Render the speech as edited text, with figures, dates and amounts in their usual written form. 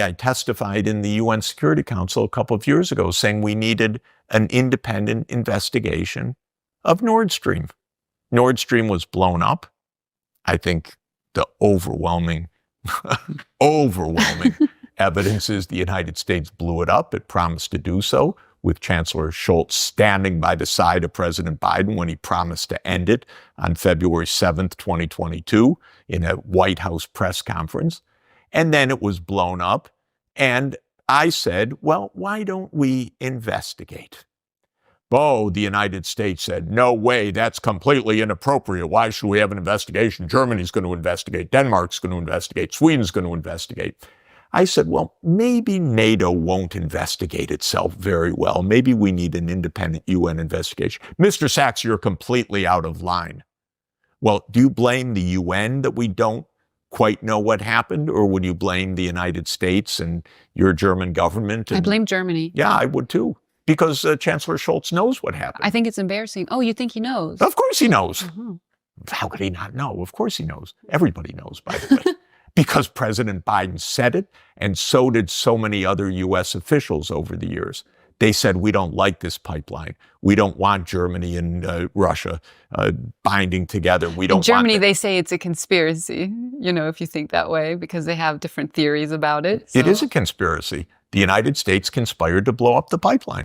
I testified in the UN Security Council a couple of years ago saying we needed an independent investigation of Nord Stream. Nord Stream was blown up. I think the overwhelming evidence is the United States blew it up. It promised to do so, with Chancellor Scholz standing by the side of President Biden when he promised to end it on February 7th, 2022, in a White House press conference. And then it was blown up. And I said, well, why don't we investigate? Oh, the United States said, no way, that's completely inappropriate. Why should we have an investigation? Germany's going to investigate. Denmark's going to investigate. Sweden's going to investigate. I said, well, maybe NATO won't investigate itself very well. Maybe we need an independent UN investigation. Mr. Sachs, you're completely out of line. Well, do you blame the UN that we don't quite know what happened, or would you blame the United States and your German government? I blame Germany. Yeah, I would too. Because Chancellor Scholz knows what happened. I think it's embarrassing. Oh, you think he knows? Of course he knows. Mm-hmm. How could he not know? Of course he knows. Everybody knows, by the way. Because President Biden said it, and so did so many other U.S. officials over the years. They said, we don't like this pipeline. We don't want Germany and Russia binding together. We don't In Germany, want they say it's a conspiracy, if you think that way, because they have different theories about it. It is a conspiracy. The United States conspired to blow up the pipeline.